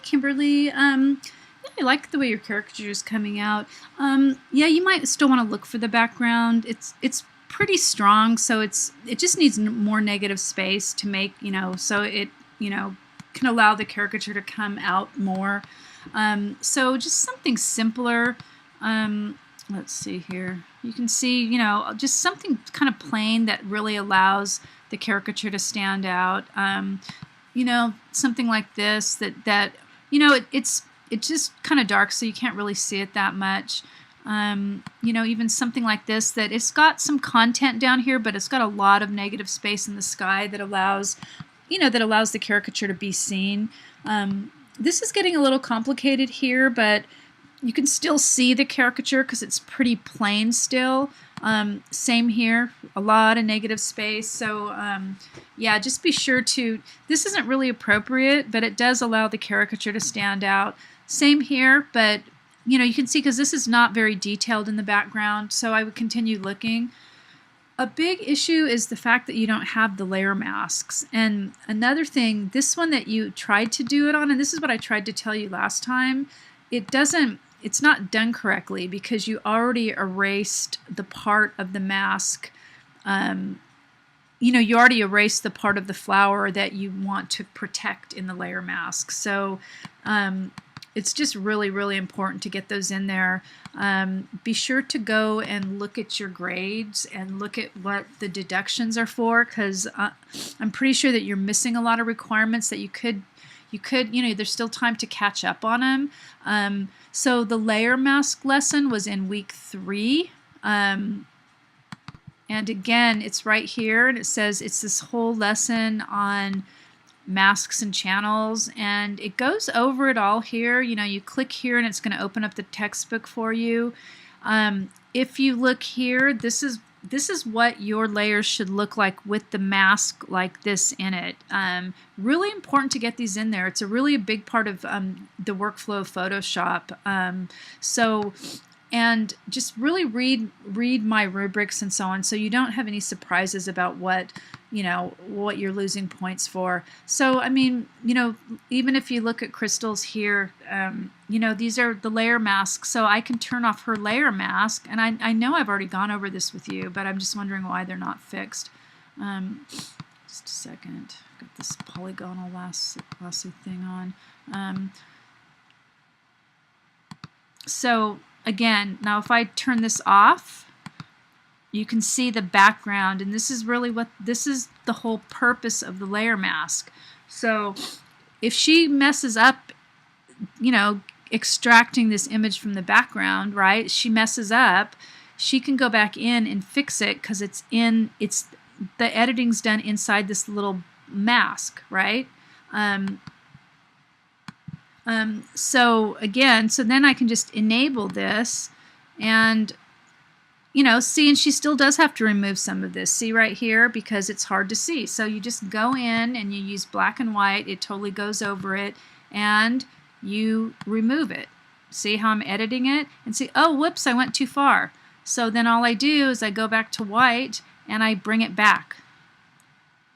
Kimberly. I like the way your caricature is coming out. Yeah, you might still want to look for the background. It's pretty strong, so it just needs more negative space to make, so it, can allow the caricature to come out more. So just something simpler. Let's see here. You can see, just something kind of plain that really allows the caricature to stand out. Something like this it's just kind of dark, so you can't really see it that much. Even something like this, that it's got some content down here, but it's got a lot of negative space in the sky that allows the caricature to be seen. This is getting a little complicated here, but you can still see the caricature because it's pretty plain still. Same here, a lot of negative space. So yeah, just be sure to, this isn't really appropriate, but it does allow the caricature to stand out. Same here, but you can see, because this is not very detailed in the background, so I would continue looking. A big issue is the fact that you don't have the layer masks. And another thing, this one that you tried to do it on, and this is what I tried to tell you last time, it's not done correctly because you already erased the part of the mask. You already erased the part of the flower that you want to protect in the layer mask. So it's just really, really important to get those in there. Be sure to go and look at your grades and look at what the deductions are for, because I'm pretty sure that you're missing a lot of requirements that you could, there's still time to catch up on them. So the layer mask lesson was in week 3. And again, it's right here, and it says it's this whole lesson on masks and channels, and it goes over it all here. You click here and it's going to open up the textbook for you. If you look here, this is what your layers should look like with the mask like this in it. Really important to get these in there. It's a really big part of the workflow of Photoshop. And just really read my rubrics and so on, so you don't have any surprises about what you're losing points for. So I mean, even if you look at Crystal's here, these are the layer masks, so I can turn off her layer mask, and I know I've already gone over this with you, but I'm just wondering why they're not fixed. Just a second. Got this polygonal lasso thing on. So again, now if I turn this off, you can see the background, and this is the whole purpose of the layer mask. So if she messes up, extracting this image from the background, right? She messes up, she can go back in and fix it, because the editing's done inside this little mask, right? So then I can just enable this, and see, and she still does have to remove some of this. See right here, because it's hard to see. So you just go in and you use black and white. It totally goes over it, and you remove it. See how I'm editing it? And see, oh, whoops, I went too far. So then all I do is I go back to white and I bring it back.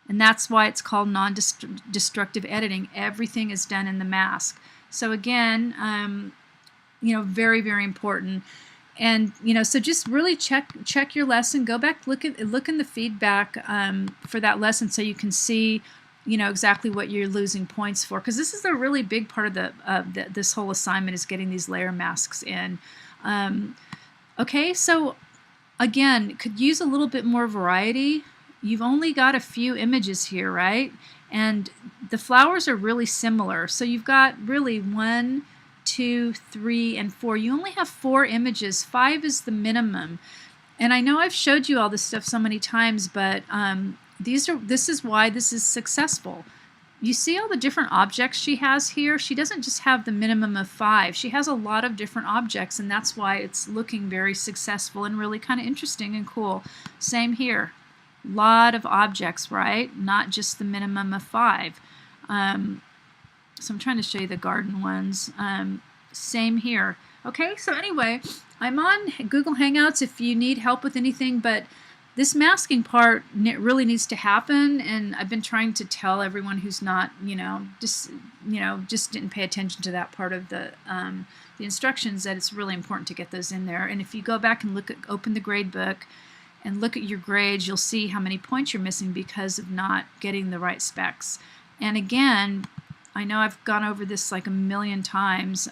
And that's why it's called non-destructive editing. Everything is done in the mask. So again, very, very important. And so just really check your lesson. Go back, look in the feedback for that lesson, so you can see exactly what you're losing points for. Because this is a really big part of this whole assignment, is getting these layer masks in. Okay, so again, could use a little bit more variety. You've only got a few images here, right? And the flowers are really similar. So you've got really 1, 2, 3, and 4. You only have 4 images. 5 is the minimum. And I know I've showed you all this stuff so many times, but this is why this is successful. You see all the different objects she has here? She doesn't just have the minimum of 5. She has a lot of different objects, and that's why it's looking very successful and really kind of interesting and cool. Same here. Lot of objects, right? Not just the minimum of 5. So I'm trying to show you the garden ones. Same here. Okay, so anyway, I'm on Google Hangouts if you need help with anything, but this masking part really needs to happen, and I've been trying to tell everyone who's not, just didn't pay attention to that part of the instructions, that it's really important to get those in there. And if you go back and open the grade book and look at your grades, you'll see how many points you're missing because of not getting the right specs. And again, I know I've gone over this like a million times,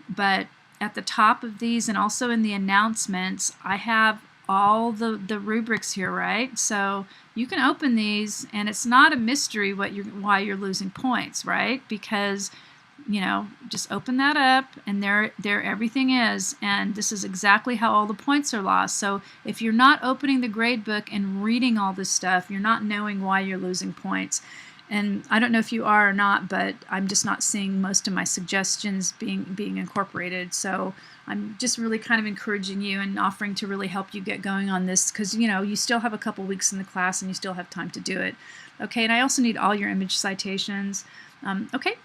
but at the top of these and also in the announcements, I have all the rubrics here, right? So you can open these, and it's not a mystery why you're losing points, right? Because just open that up, and there everything is, and this is exactly how all the points are lost. So if you're not opening the grade book and reading all this stuff, you're not knowing why you're losing points. And I don't know if you are or not, but I'm just not seeing most of my suggestions being incorporated. So I'm just really kind of encouraging you and offering to really help you get going on this, because you still have a couple weeks in the class and you still have time to do it. Okay, and I also need all your image citations. Okay,